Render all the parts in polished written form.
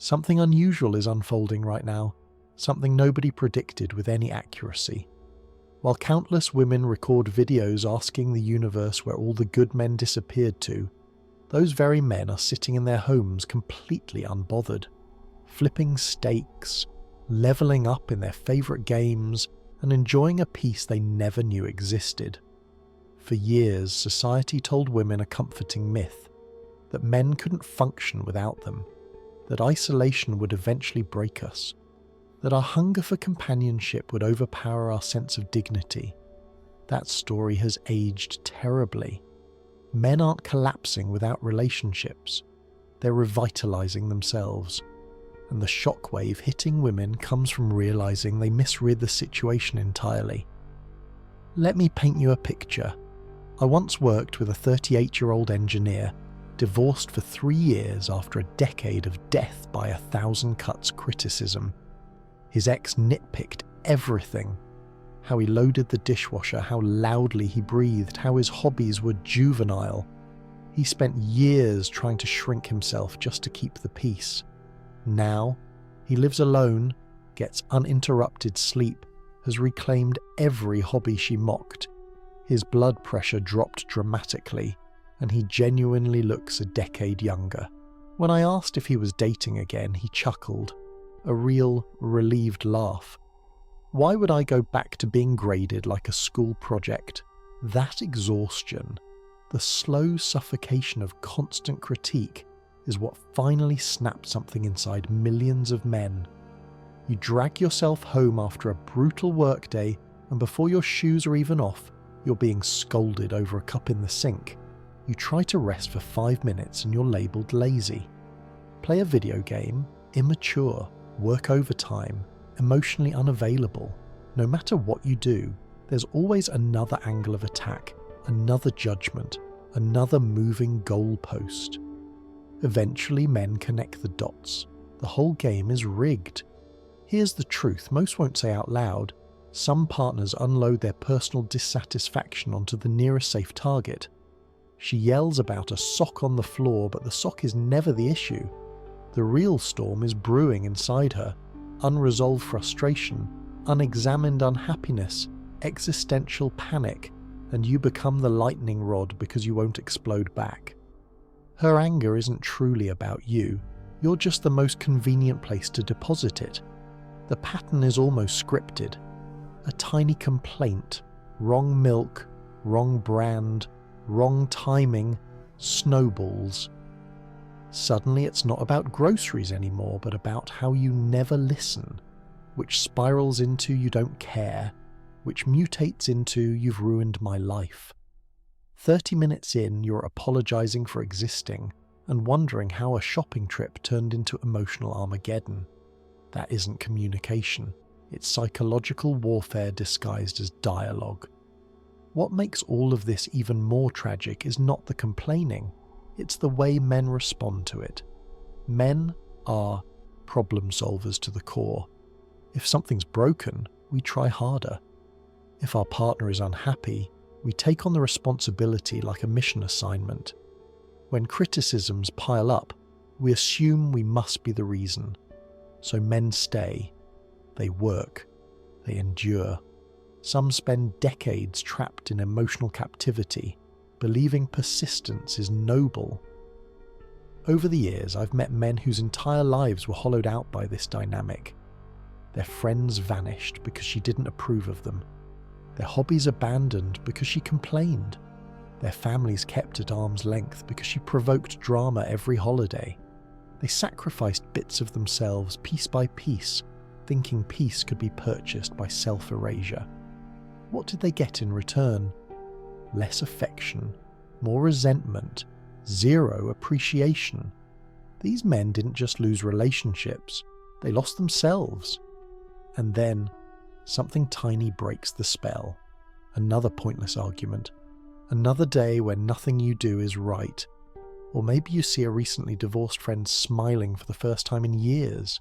Something unusual is unfolding right now, something nobody predicted with any accuracy. While countless women record videos asking the universe where all the good men disappeared to, those very men are sitting in their homes completely unbothered, flipping steaks, leveling up in their favourite games, and enjoying a peace they never knew existed. For years, society told women a comforting myth, that men couldn't function without them, that isolation would eventually break us, that our hunger for companionship would overpower our sense of dignity. That story has aged terribly. Men aren't collapsing without relationships, they're revitalizing themselves. And the shockwave hitting women comes from realizing they misread the situation entirely. Let me paint you a picture. I once worked with a 38-year-old engineer, divorced for 3 years after a decade of death by 1,000 cuts criticism. His ex nitpicked everything. How he loaded the dishwasher, how loudly he breathed, how his hobbies were juvenile. He spent years trying to shrink himself just to keep the peace. Now, he lives alone, gets uninterrupted sleep, has reclaimed every hobby she mocked. His blood pressure dropped dramatically, and he genuinely looks a decade younger. When I asked if he was dating again, he chuckled, a real, relieved laugh. Why would I go back to being graded like a school project? That exhaustion, the slow suffocation of constant critique, is what finally snapped something inside millions of men. You drag yourself home after a brutal workday, and before your shoes are even off, you're being scolded over a cup in the sink. You try to rest for 5 minutes and you're labelled lazy. Play a video game, immature, work overtime, emotionally unavailable. No matter what you do, there's always another angle of attack, another judgment, another moving goalpost. Eventually men connect the dots. The whole game is rigged. Here's the truth most won't say out loud. Some partners unload their personal dissatisfaction onto the nearest safe target. She yells about a sock on the floor, but the sock is never the issue. The real storm is brewing inside her. Unresolved frustration, unexamined unhappiness, existential panic, and you become the lightning rod because you won't explode back. Her anger isn't truly about you, you're just the most convenient place to deposit it. The pattern is almost scripted. A tiny complaint, wrong milk, wrong brand, wrong timing, snowballs. Suddenly it's not about groceries anymore, but about how you never listen, which spirals into you don't care, which mutates into you've ruined my life. 30 minutes in, you're apologizing for existing and wondering how a shopping trip turned into emotional Armageddon. That isn't communication. It's psychological warfare disguised as dialogue. What makes all of this even more tragic is not the complaining, it's the way men respond to it. Men are problem solvers to the core. If something's broken, we try harder. If our partner is unhappy, we take on the responsibility like a mission assignment. When criticisms pile up, we assume we must be the reason. So men stay. They work. They endure. Some spend decades trapped in emotional captivity, believing persistence is noble. Over the years, I've met men whose entire lives were hollowed out by this dynamic. Their friends vanished because she didn't approve of them. Their hobbies abandoned because she complained. Their families kept at arm's length because she provoked drama every holiday. They sacrificed bits of themselves piece by piece, thinking peace could be purchased by self-erasure. What did they get in return? Less affection, more resentment, zero appreciation. These men didn't just lose relationships, they lost themselves. And then, something tiny breaks the spell. Another pointless argument. Another day when nothing you do is right. Or maybe you see a recently divorced friend smiling for the first time in years.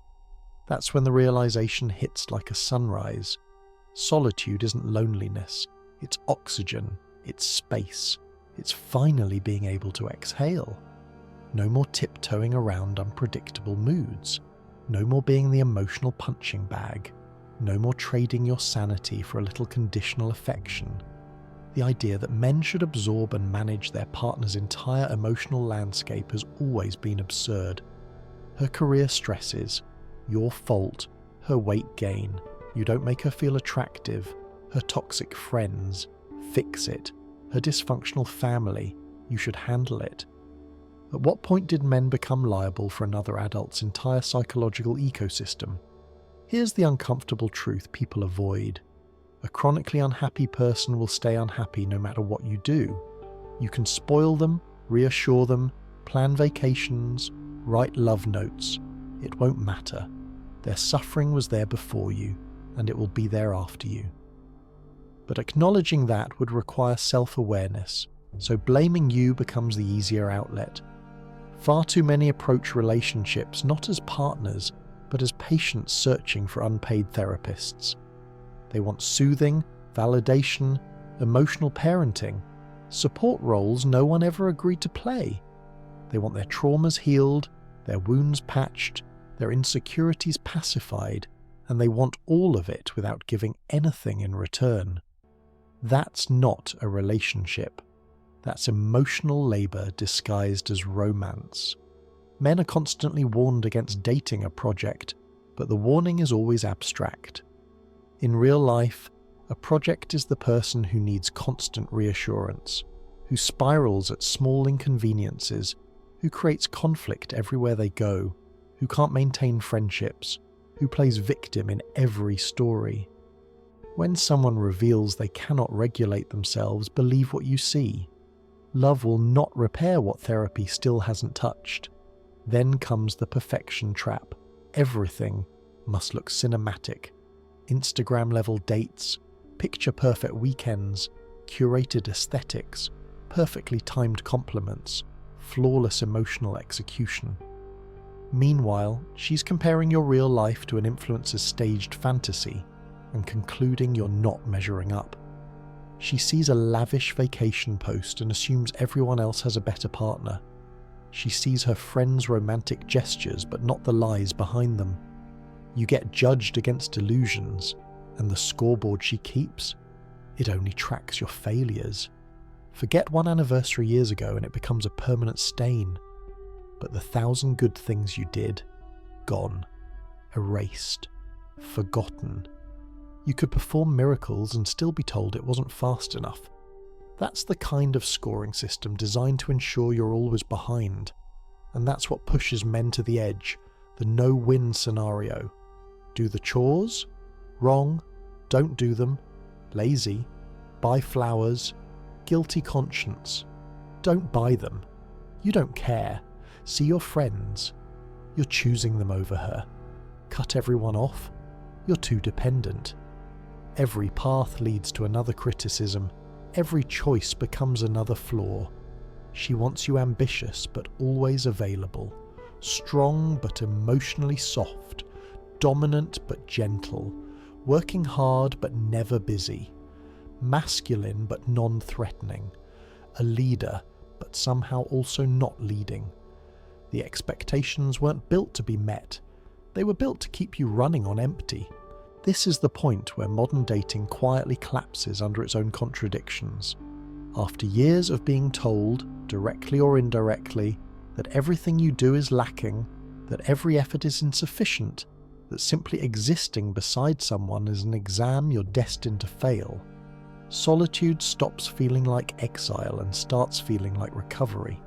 That's when the realization hits like a sunrise. Solitude isn't loneliness, it's oxygen, it's space, it's finally being able to exhale. No more tiptoeing around unpredictable moods. No more being the emotional punching bag. No more trading your sanity for a little conditional affection. The idea that men should absorb and manage their partner's entire emotional landscape has always been absurd. Her career stresses, your fault, her weight gain, you don't make her feel attractive, her toxic friends, fix it, her dysfunctional family, you should handle it. At what point did men become liable for another adult's entire psychological ecosystem? Here's the uncomfortable truth people avoid. A chronically unhappy person will stay unhappy no matter what you do. You can spoil them, reassure them, plan vacations, write love notes. It won't matter. Their suffering was there before you, and it will be there after you. But acknowledging that would require self-awareness, so blaming you becomes the easier outlet. Far too many approach relationships not as partners, but as patients searching for unpaid therapists. They want soothing, validation, emotional parenting, support roles no one ever agreed to play. They want their traumas healed, their wounds patched, their insecurities pacified, and they want all of it without giving anything in return. That's not a relationship. That's emotional labor disguised as romance. Men are constantly warned against dating a project, but the warning is always abstract. In real life, a project is the person who needs constant reassurance, who spirals at small inconveniences, who creates conflict everywhere they go, who can't maintain friendships, who plays victim in every story. When someone reveals they cannot regulate themselves, believe what you see. Love will not repair what therapy still hasn't touched. Then comes the perfection trap. Everything must look cinematic. Instagram-level dates, picture-perfect weekends, curated aesthetics, perfectly timed compliments, flawless emotional execution. Meanwhile, she's comparing your real life to an influencer's staged fantasy and concluding you're not measuring up. She sees a lavish vacation post and assumes everyone else has a better partner. She sees her friends' romantic gestures but not the lies behind them. You get judged against delusions, and the scoreboard she keeps, it only tracks your failures. Forget one anniversary years ago and it becomes a permanent stain. But the 1,000 good things you did, gone, erased, forgotten. You could perform miracles and still be told it wasn't fast enough. That's the kind of scoring system designed to ensure you're always behind. And that's what pushes men to the edge, the no-win scenario. Do the chores? Wrong. Don't do them. Lazy. Buy flowers. Guilty conscience. Don't buy them. You don't care. See your friends. You're choosing them over her. Cut everyone off. You're too dependent. Every path leads to another criticism. Every choice becomes another flaw. She wants you ambitious but always available, strong but emotionally soft, dominant but gentle, working hard but never busy, masculine but non-threatening, a leader but somehow also not leading. The expectations weren't built to be met. They were built to keep you running on empty. This is the point where modern dating quietly collapses under its own contradictions. After years of being told, directly or indirectly, that everything you do is lacking, that every effort is insufficient, that simply existing beside someone is an exam you're destined to fail, solitude stops feeling like exile and starts feeling like recovery.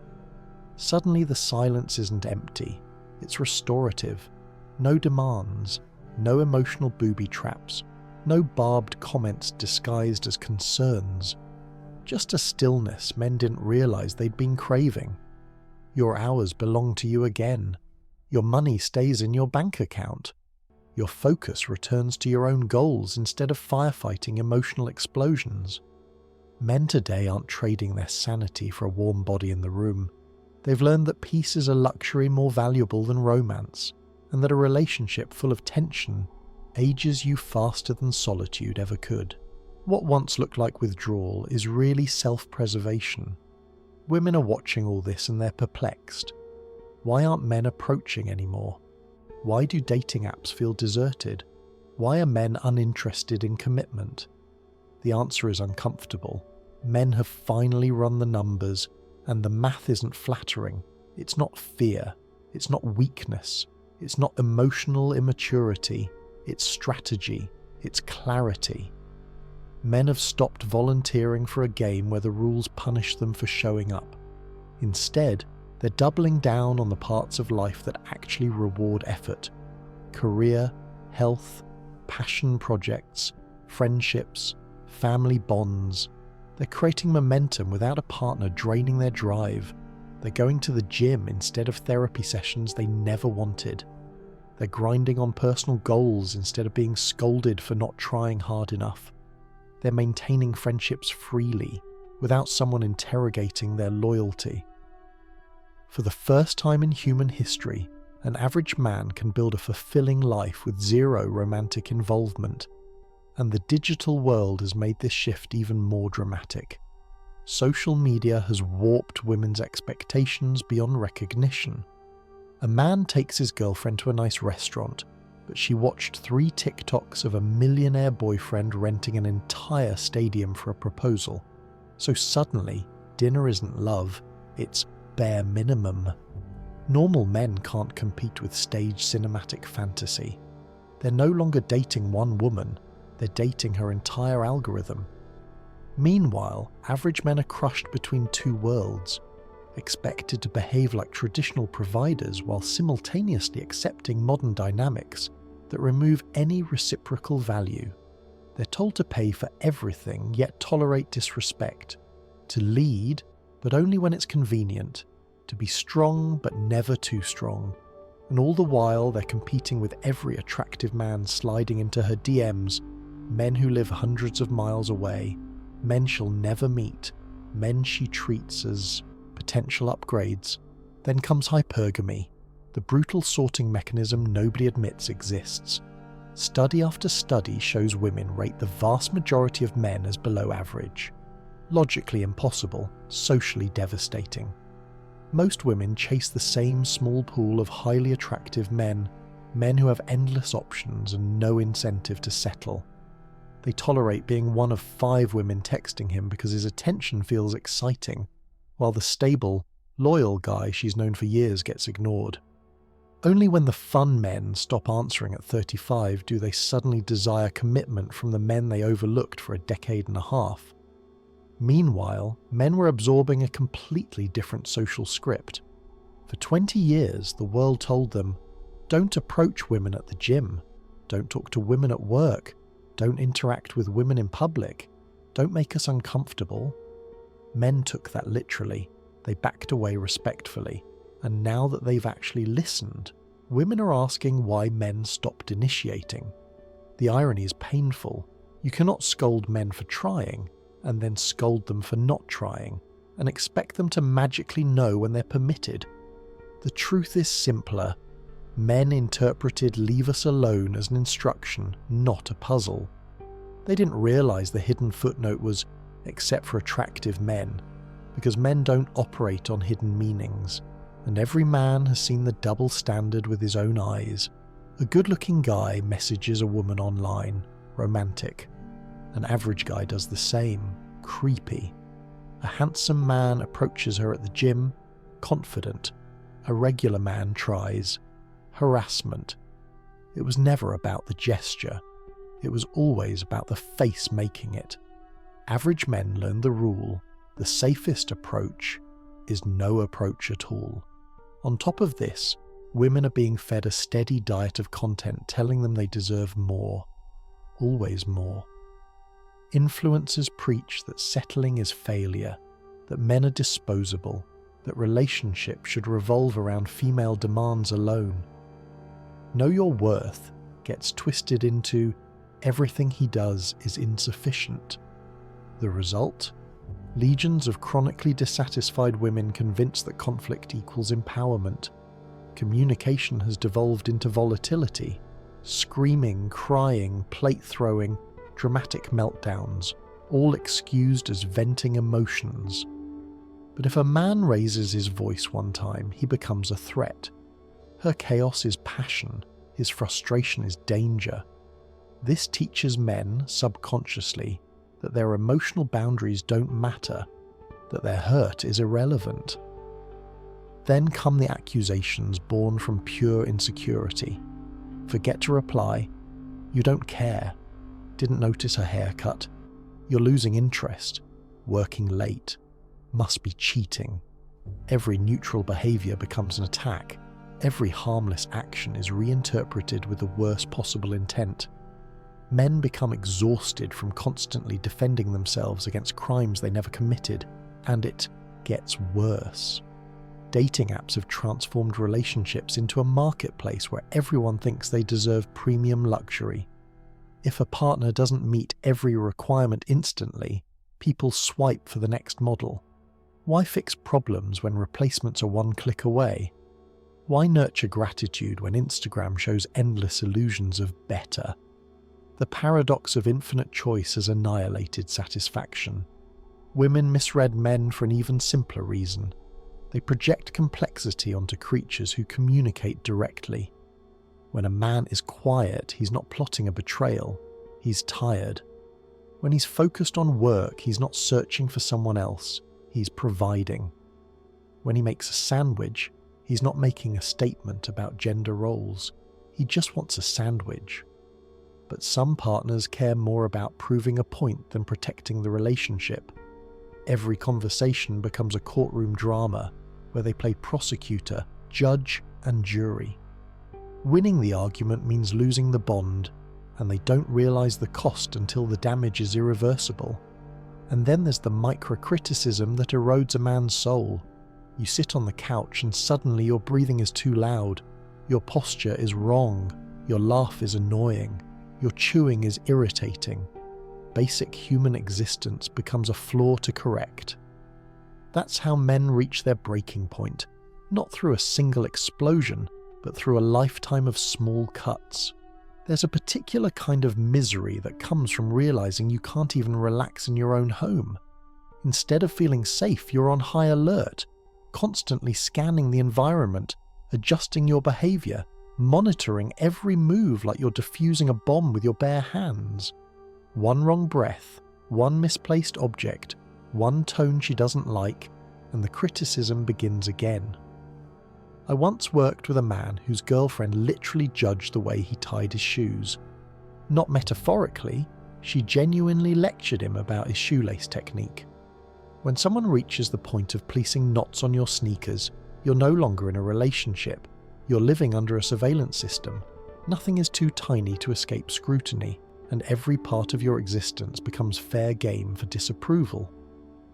Suddenly the silence isn't empty, it's restorative. No demands, no emotional booby traps, no barbed comments disguised as concerns. Just a stillness men didn't realize they'd been craving. Your hours belong to you again. Your money stays in your bank account. Your focus returns to your own goals instead of firefighting emotional explosions. Men today aren't trading their sanity for a warm body in the room. They've learned that peace is a luxury more valuable than romance, and that a relationship full of tension ages you faster than solitude ever could. What once looked like withdrawal is really self-preservation. Women are watching all this and they're perplexed. Why aren't men approaching anymore? Why do dating apps feel deserted? Why are men uninterested in commitment? The answer is uncomfortable. Men have finally run the numbers, and the math isn't flattering. It's not fear. It's not weakness. It's not emotional immaturity. It's strategy. It's clarity. Men have stopped volunteering for a game where the rules punish them for showing up. Instead, they're doubling down on the parts of life that actually reward effort. Career, health, passion projects, friendships, family bonds. They're creating momentum without a partner draining their drive. They're going to the gym instead of therapy sessions they never wanted. They're grinding on personal goals instead of being scolded for not trying hard enough. They're maintaining friendships freely, without someone interrogating their loyalty. For the first time in human history, an average man can build a fulfilling life with zero romantic involvement, and the digital world has made this shift even more dramatic. Social media has warped women's expectations beyond recognition. A man takes his girlfriend to a nice restaurant, but she watched 3 TikToks of a millionaire boyfriend renting an entire stadium for a proposal. So suddenly, dinner isn't love, it's bare minimum. Normal men can't compete with staged cinematic fantasy. They're no longer dating one woman, they're dating her entire algorithm. Meanwhile, average men are crushed between 2 worlds, expected to behave like traditional providers while simultaneously accepting modern dynamics that remove any reciprocal value. They're told to pay for everything yet tolerate disrespect, to lead but only when it's convenient, to be strong but never too strong, and all the while they're competing with every attractive man sliding into her DMs, men who live hundreds of miles away, men she'll never meet, men she treats as potential upgrades. Then comes hypergamy, the brutal sorting mechanism nobody admits exists. Study after study shows women rate the vast majority of men as below average. Logically impossible, socially devastating. Most women chase the same small pool of highly attractive men, men who have endless options and no incentive to settle. They tolerate being one of 5 women texting him because his attention feels exciting, while the stable, loyal guy she's known for years gets ignored. Only when the fun men stop answering at 35 do they suddenly desire commitment from the men they overlooked for a decade and a half. Meanwhile, men were absorbing a completely different social script. For 20 years, the world told them, don't approach women at the gym, don't talk to women at work, don't interact with women in public, don't make us uncomfortable. Men took that literally, they backed away respectfully, and now that they've actually listened, women are asking why men stopped initiating. The irony is painful. You cannot scold men for trying, and then scold them for not trying, and expect them to magically know when they're permitted. The truth is simpler. Men interpreted "leave us alone" as an instruction, not a puzzle. They didn't realise the hidden footnote was "except for attractive men," because men don't operate on hidden meanings, and every man has seen the double standard with his own eyes. A good-looking guy messages a woman online, romantic. An average guy does the same, creepy. A handsome man approaches her at the gym, confident. A regular man tries, harassment. It was never about the gesture. It was always about the face making it. Average men learn the rule: the safest approach is no approach at all. On top of this, women are being fed a steady diet of content telling them they deserve more. Always more. Influencers preach that settling is failure, that men are disposable, that relationships should revolve around female demands alone. Know your worth gets twisted into everything he does is insufficient. The result? Legions of chronically dissatisfied women convinced that conflict equals empowerment. Communication has devolved into volatility. Screaming, crying, plate throwing, dramatic meltdowns, all excused as venting emotions. But if a man raises his voice one time, he becomes a threat. Her chaos is passion, His frustration is danger. This teaches men, subconsciously, that their emotional boundaries don't matter, that their hurt is irrelevant. Then come the accusations born from pure insecurity. Forget to reply. You don't care. Didn't notice her haircut. You're losing interest. Working late. Must be cheating. Every neutral behavior becomes an attack. Every harmless action is reinterpreted with the worst possible intent. Men become exhausted from constantly defending themselves against crimes they never committed, and it gets worse. Dating apps have transformed relationships into a marketplace where everyone thinks they deserve premium luxury. If a partner doesn't meet every requirement instantly, people swipe for the next model. Why fix problems when replacements are one click away? Why nurture gratitude when Instagram shows endless illusions of better? The paradox of infinite choice has annihilated satisfaction. Women misread men for an even simpler reason. They project complexity onto creatures who communicate directly. When a man is quiet, he's not plotting a betrayal, he's tired. When he's focused on work, he's not searching for someone else, he's providing. When he makes a sandwich, he's not making a statement about gender roles, he just wants a sandwich. But some partners care more about proving a point than protecting the relationship. Every conversation becomes a courtroom drama where they play prosecutor, judge, and jury. Winning the argument means losing the bond, and they don't realize the cost until the damage is irreversible. And then there's the micro-criticism that erodes a man's soul. You sit on the couch and suddenly your breathing is too loud, your posture is wrong, your laugh is annoying, your chewing is irritating. Basic human existence becomes a flaw to correct. That's how men reach their breaking point, not through a single explosion, but through a lifetime of small cuts. There's a particular kind of misery that comes from realizing you can't even relax in your own home. Instead of feeling safe, you're on high alert, constantly scanning the environment, adjusting your behavior, monitoring every move like you're defusing a bomb with your bare hands. One wrong breath, one misplaced object, one tone she doesn't like, and the criticism begins again. I once worked with a man whose girlfriend literally judged the way he tied his shoes. Not metaphorically, she genuinely lectured him about his shoelace technique. When someone reaches the point of placing knots on your sneakers, you're no longer in a relationship. You're living under a surveillance system. Nothing is too tiny to escape scrutiny, and every part of your existence becomes fair game for disapproval.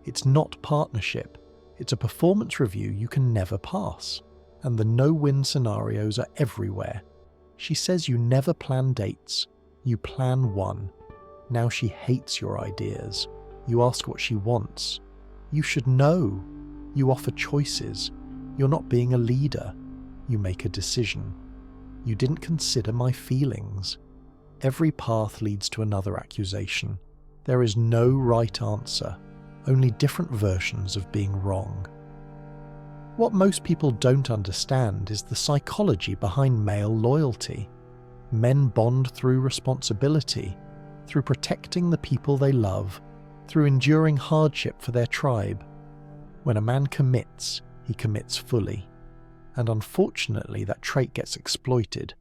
It's not partnership. It's a performance review you can never pass. And the no-win scenarios are everywhere. She says you never plan dates. You plan one. Now she hates your ideas. You ask what she wants. You should know. You offer choices. You're not being a leader. You make a decision. You didn't consider my feelings. Every path leads to another accusation. There is no right answer, only different versions of being wrong. What most people don't understand is the psychology behind male loyalty. Men bond through responsibility, through protecting the people they love, through enduring hardship for their tribe. When a man commits, he commits fully. And unfortunately, that trait gets exploited.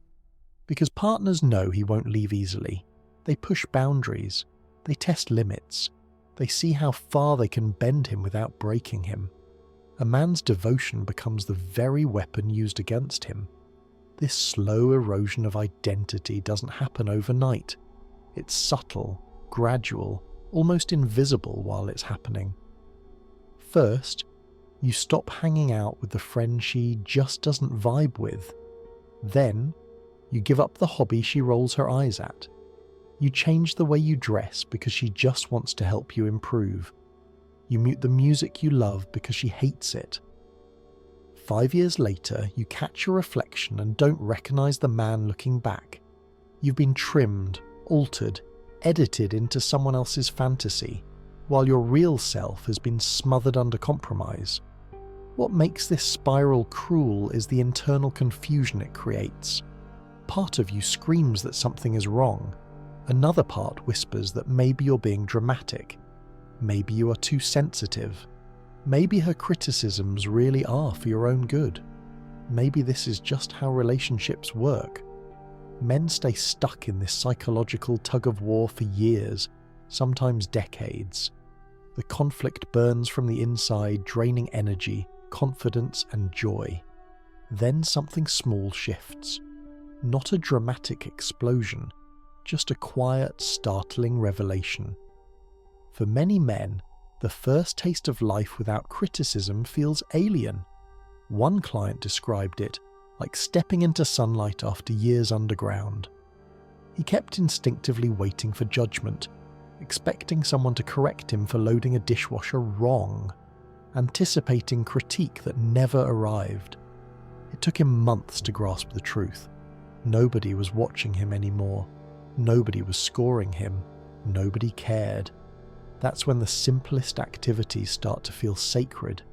Because partners know he won't leave easily. They push boundaries. They test limits. They see how far they can bend him without breaking him. A man's devotion becomes the very weapon used against him. This slow erosion of identity doesn't happen overnight. It's subtle, gradual, almost invisible while it's happening. First, you stop hanging out with the friend she just doesn't vibe with. Then, you give up the hobby she rolls her eyes at. You change the way you dress because she just wants to help you improve. You mute the music you love because she hates it. 5 years later, you catch your reflection and don't recognize the man looking back. You've been trimmed, altered, edited into someone else's fantasy, while your real self has been smothered under compromise. What makes this spiral cruel is the internal confusion it creates. Part of you screams that something is wrong. Another part whispers that maybe you're being dramatic. Maybe you are too sensitive. Maybe her criticisms really are for your own good. Maybe this is just how relationships work. Men stay stuck in this psychological tug-of-war for years, sometimes decades. The conflict burns from the inside, draining energy, confidence, and joy. Then something small shifts. Not a dramatic explosion, just a quiet, startling revelation. For many men, the first taste of life without criticism feels alien. One client described it like stepping into sunlight after years underground. He kept instinctively waiting for judgment, expecting someone to correct him for loading a dishwasher wrong, anticipating critique that never arrived. It took him months to grasp the truth. Nobody was watching him anymore. Nobody was scoring him. Nobody cared. That's when the simplest activities start to feel sacred.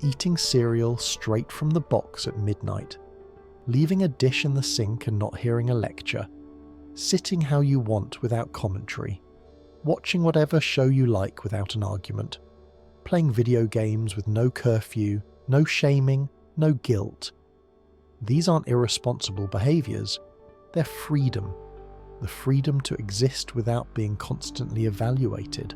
Eating cereal straight from the box at midnight. Leaving a dish in the sink and not hearing a lecture. Sitting how you want without commentary. Watching whatever show you like without an argument. Playing video games with no curfew, no shaming, no guilt. These aren't irresponsible behaviours. They're freedom. The freedom to exist without being constantly evaluated.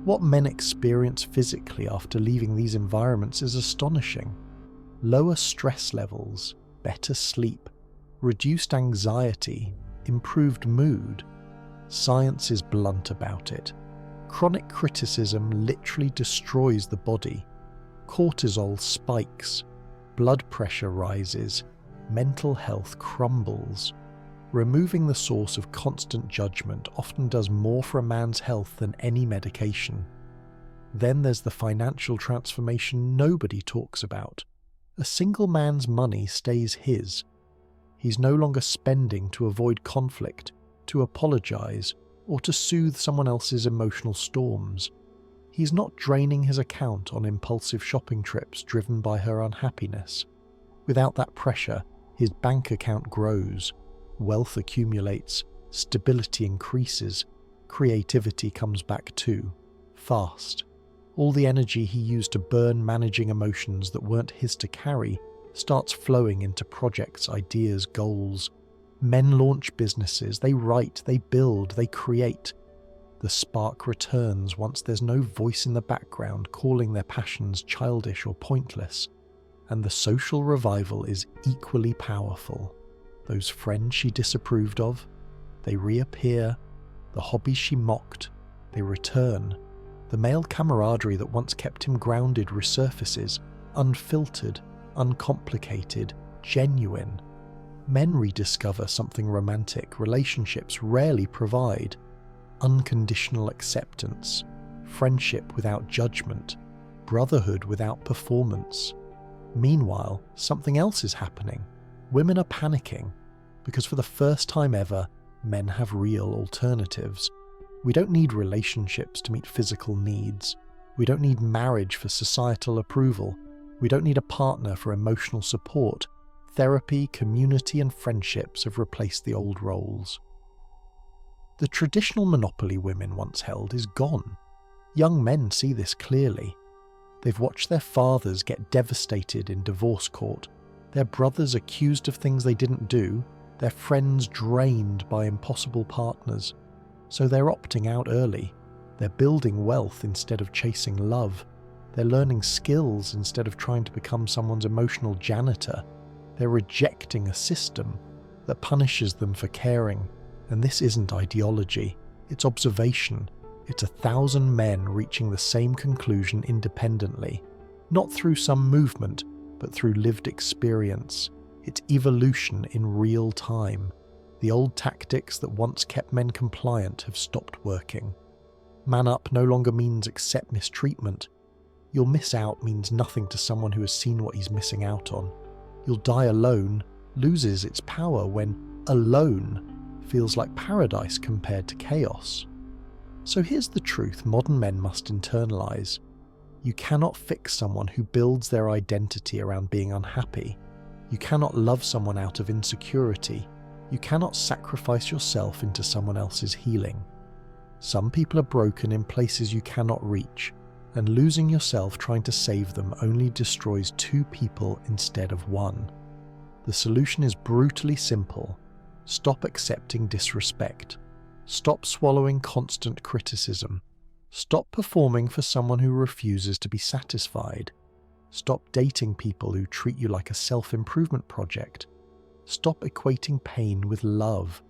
What men experience physically after leaving these environments is astonishing. Lower stress levels, better sleep, reduced anxiety, improved mood. Science is blunt about it. Chronic criticism literally destroys the body. Cortisol spikes, blood pressure rises, mental health crumbles. Removing the source of constant judgment often does more for a man's health than any medication. Then there's the financial transformation nobody talks about. A single man's money stays his. He's no longer spending to avoid conflict, to apologize, or to soothe someone else's emotional storms. He's not draining his account on impulsive shopping trips driven by her unhappiness. Without that pressure, his bank account grows. Wealth accumulates, stability increases, creativity comes back too, fast. All the energy he used to burn managing emotions that weren't his to carry starts flowing into projects, ideas, goals. Men launch businesses, they write, they build, they create. The spark returns once there's no voice in the background calling their passions childish or pointless. And the social revival is equally powerful. Those friends she disapproved of, they reappear. The hobbies she mocked, they return. The male camaraderie that once kept him grounded resurfaces, unfiltered, uncomplicated, genuine. Men rediscover something romantic relationships rarely provide. Unconditional acceptance, friendship without judgment, brotherhood without performance. Meanwhile, something else is happening. Women are panicking, because for the first time ever, men have real alternatives. We don't need relationships to meet physical needs. We don't need marriage for societal approval. We don't need a partner for emotional support. Therapy, community, and friendships have replaced the old roles. The traditional monopoly women once held is gone. Young men see this clearly. They've watched their fathers get devastated in divorce court, their brothers accused of things they didn't do, their friends drained by impossible partners. So they're opting out early. They're building wealth instead of chasing love. They're learning skills instead of trying to become someone's emotional janitor. They're rejecting a system that punishes them for caring. And this isn't ideology, it's observation. It's 1,000 men reaching the same conclusion independently. Not through some movement, but through lived experience. It's evolution in real time. The old tactics that once kept men compliant have stopped working. Man up no longer means accept mistreatment. You'll miss out means nothing to someone who has seen what he's missing out on. You'll die alone loses its power when alone feels like paradise compared to chaos. So here's the truth modern men must internalize. You cannot fix someone who builds their identity around being unhappy. You cannot love someone out of insecurity. You cannot sacrifice yourself into someone else's healing. Some people are broken in places you cannot reach, and losing yourself trying to save them only destroys two people instead of one. The solution is brutally simple. Stop accepting disrespect. Stop swallowing constant criticism. Stop performing for someone who refuses to be satisfied. Stop dating people who treat you like a self-improvement project. Stop equating pain with love.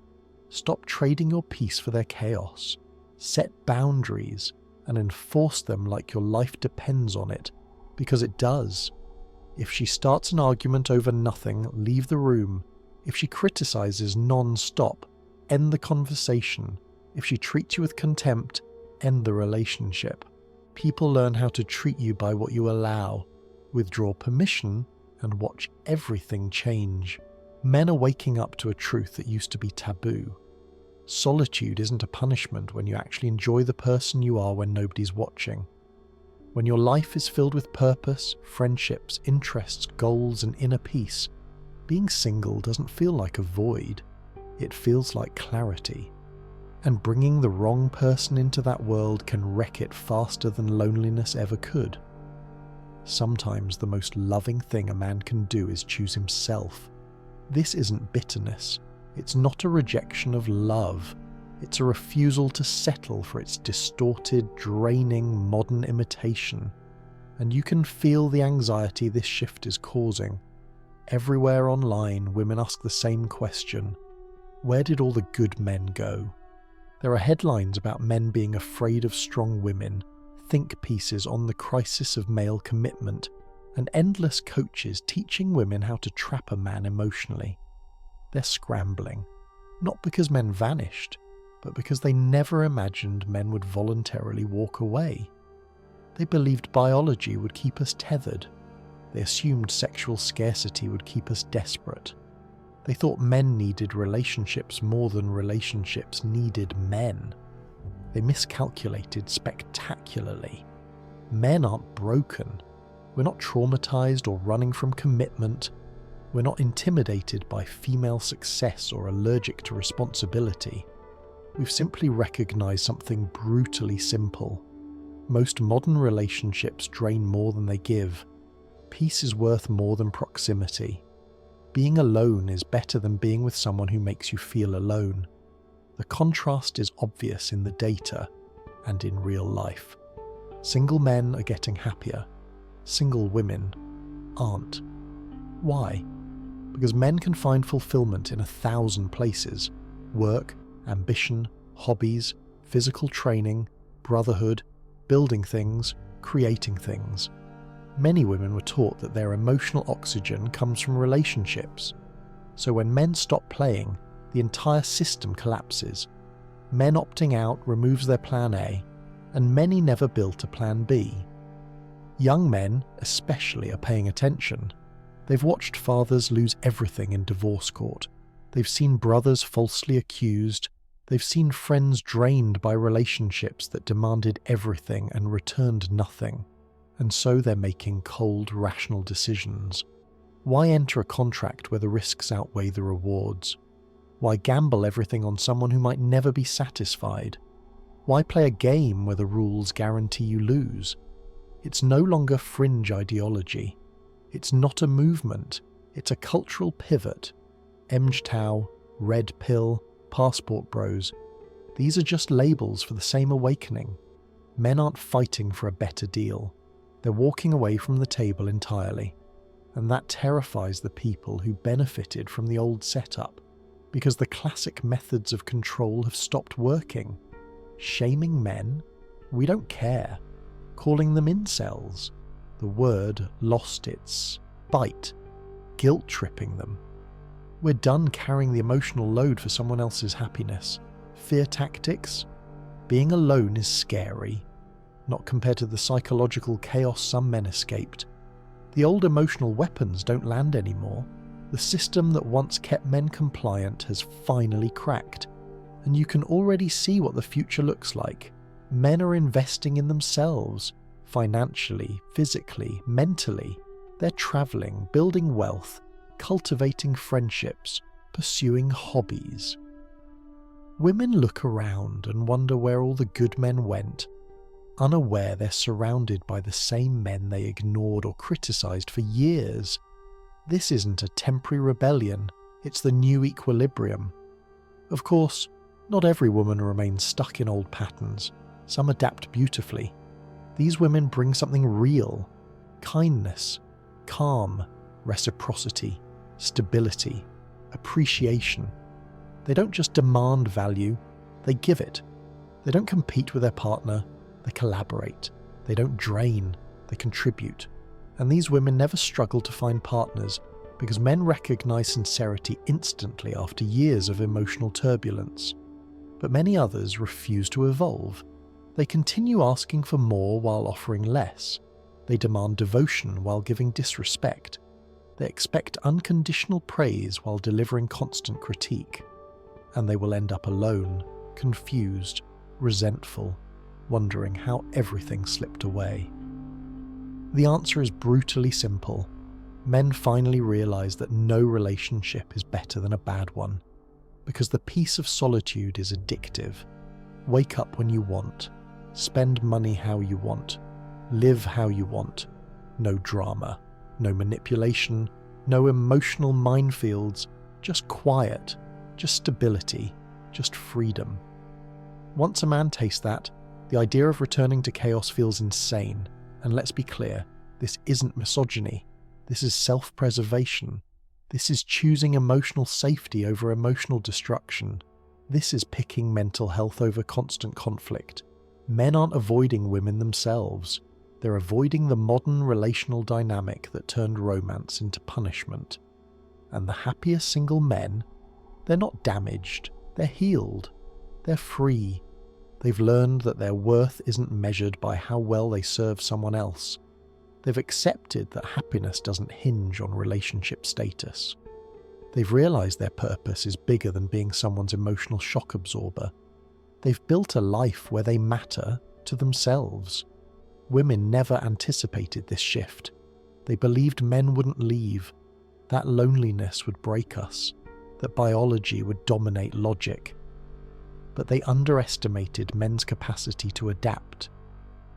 Stop trading your peace for their chaos. Set boundaries and enforce them like your life depends on it, because it does. If she starts an argument over nothing, leave the room. If she criticizes non-stop, end the conversation. If she treats you with contempt, end the relationship. People learn how to treat you by what you allow. Withdraw permission and watch everything change. Men are waking up to a truth that used to be taboo. Solitude isn't a punishment when you actually enjoy the person you are when nobody's watching. When your life is filled with purpose, friendships, interests, goals, and inner peace, being single doesn't feel like a void. It feels like clarity. And bringing the wrong person into that world can wreck it faster than loneliness ever could. Sometimes the most loving thing a man can do is choose himself. This isn't bitterness. It's not a rejection of love. It's a refusal to settle for its distorted, draining, modern imitation. And you can feel the anxiety this shift is causing. Everywhere online, women ask the same question. Where did all the good men go? There are headlines about men being afraid of strong women, think pieces on the crisis of male commitment, and endless coaches teaching women how to trap a man emotionally. They're scrambling, not because men vanished, but because they never imagined men would voluntarily walk away. They believed biology would keep us tethered. They assumed sexual scarcity would keep us desperate. They thought men needed relationships more than relationships needed men. They miscalculated spectacularly. Men aren't broken. We're not traumatized or running from commitment. We're not intimidated by female success or allergic to responsibility. We've simply recognized something brutally simple. Most modern relationships drain more than they give. Peace is worth more than proximity. Being alone is better than being with someone who makes you feel alone. The contrast is obvious in the data and in real life. Single men are getting happier. Single women aren't. Why? Because men can find fulfillment in 1,000 places. Work, ambition, hobbies, physical training, brotherhood, building things, creating things. Many women were taught that their emotional oxygen comes from relationships. So when men stop playing, the entire system collapses. Men opting out removes their plan A, and many never built a plan B. Young men, especially, are paying attention. They've watched fathers lose everything in divorce court. They've seen brothers falsely accused. They've seen friends drained by relationships that demanded everything and returned nothing. And so they're making cold, rational decisions. Why enter a contract where the risks outweigh the rewards? Why gamble everything on someone who might never be satisfied? Why play a game where the rules guarantee you lose? It's no longer fringe ideology. It's not a movement. It's a cultural pivot. MGTOW, Red Pill, Passport Bros. These are just labels for the same awakening. Men aren't fighting for a better deal. They're walking away from the table entirely. And that terrifies the people who benefited from the old setup, because the classic methods of control have stopped working. Shaming men? We don't care. Calling them incels? The word lost its bite. Guilt-tripping them. We're done carrying the emotional load for someone else's happiness. Fear tactics? Being alone is scary, not compared to the psychological chaos some men escaped. The old emotional weapons don't land anymore. The system that once kept men compliant has finally cracked, and you can already see what the future looks like. Men are investing in themselves, financially, physically, mentally. They're traveling, building wealth, cultivating friendships, pursuing hobbies. Women look around and wonder where all the good men went, unaware they're surrounded by the same men they ignored or criticised for years. This isn't a temporary rebellion, it's the new equilibrium. Of course, not every woman remains stuck in old patterns. Some adapt beautifully. These women bring something real: kindness, calm, reciprocity, stability, appreciation. They don't just demand value, they give it. They don't compete with their partner, they collaborate. They don't drain, they contribute. And these women never struggle to find partners because men recognize sincerity instantly after years of emotional turbulence. But many others refuse to evolve. They continue asking for more while offering less. They demand devotion while giving disrespect. They expect unconditional praise while delivering constant critique. And they will end up alone, confused, resentful, wondering how everything slipped away. The answer is brutally simple. Men finally realize that no relationship is better than a bad one, because the peace of solitude is addictive. Wake up when you want, spend money how you want, live how you want. No drama, no manipulation, no emotional minefields, just quiet, just stability, just freedom. Once a man tastes that, the idea of returning to chaos feels insane. And let's be clear, this isn't misogyny. This is self-preservation. This is choosing emotional safety over emotional destruction. This is picking mental health over constant conflict. Men aren't avoiding women themselves. They're avoiding the modern relational dynamic that turned romance into punishment. And the happiest single men, they're not damaged, they're healed, they're free. They've learned that their worth isn't measured by how well they serve someone else. They've accepted that happiness doesn't hinge on relationship status. They've realized their purpose is bigger than being someone's emotional shock absorber. They've built a life where they matter to themselves. Women never anticipated this shift. They believed men wouldn't leave, that loneliness would break us, that biology would dominate logic. But they underestimated men's capacity to adapt.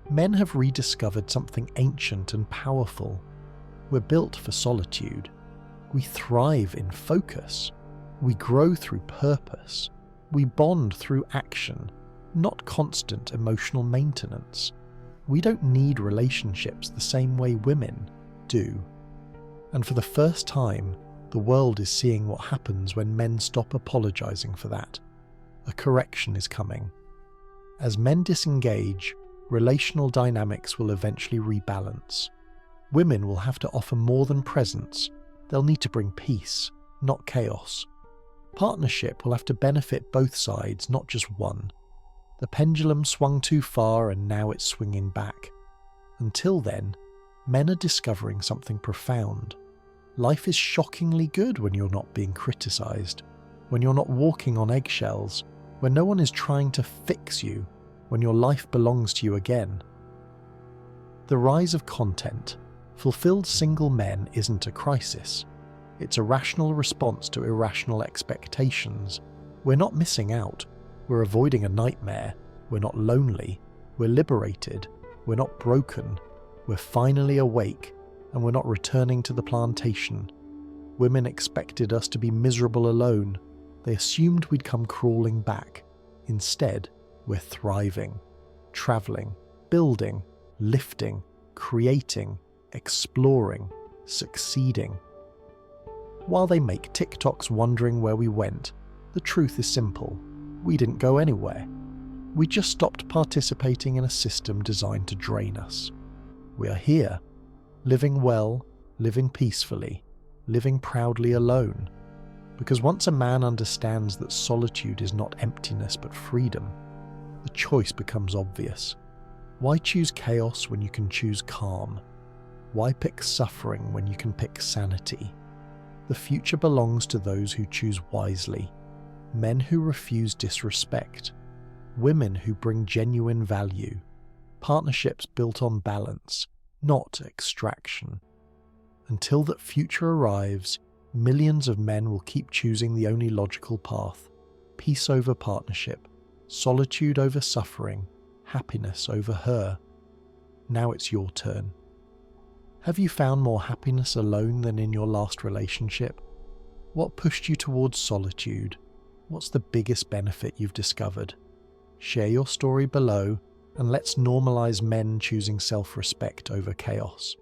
Men have rediscovered something ancient and powerful. We're built for solitude. We thrive in focus. We grow through purpose. We bond through action, not constant emotional maintenance. We don't need relationships the same way women do. And for the first time, the world is seeing what happens when men stop apologizing for that. A correction is coming. As men disengage, relational dynamics will eventually rebalance. Women will have to offer more than presence. They'll need to bring peace, not chaos. Partnership will have to benefit both sides, not just one. The pendulum swung too far and now it's swinging back. Until then, men are discovering something profound. Life is shockingly good when you're not being criticized, when you're not walking on eggshells, when no one is trying to fix you, when your life belongs to you again. The rise of content, fulfilled single men isn't a crisis. It's a rational response to irrational expectations. We're not missing out. We're avoiding a nightmare. We're not lonely. We're liberated. We're not broken. We're finally awake, and we're not returning to the plantation. Women expected us to be miserable alone. They assumed we'd come crawling back. Instead, we're thriving, traveling, building, lifting, creating, exploring, succeeding. While they make TikToks wondering where we went, the truth is simple. We didn't go anywhere. We just stopped participating in a system designed to drain us. We are here, living well, living peacefully, living proudly alone. Because once a man understands that solitude is not emptiness but freedom, the choice becomes obvious. Why choose chaos when you can choose calm? Why pick suffering when you can pick sanity? The future belongs to those who choose wisely. Men who refuse disrespect. Women who bring genuine value. Partnerships built on balance, not extraction. Until that future arrives, millions of men will keep choosing the only logical path: peace over partnership, solitude over suffering, happiness over her. Now it's your turn. Have you found more happiness alone than in your last relationship? What pushed you towards solitude? What's the biggest benefit you've discovered? Share your story below, and let's normalize men choosing self-respect over chaos.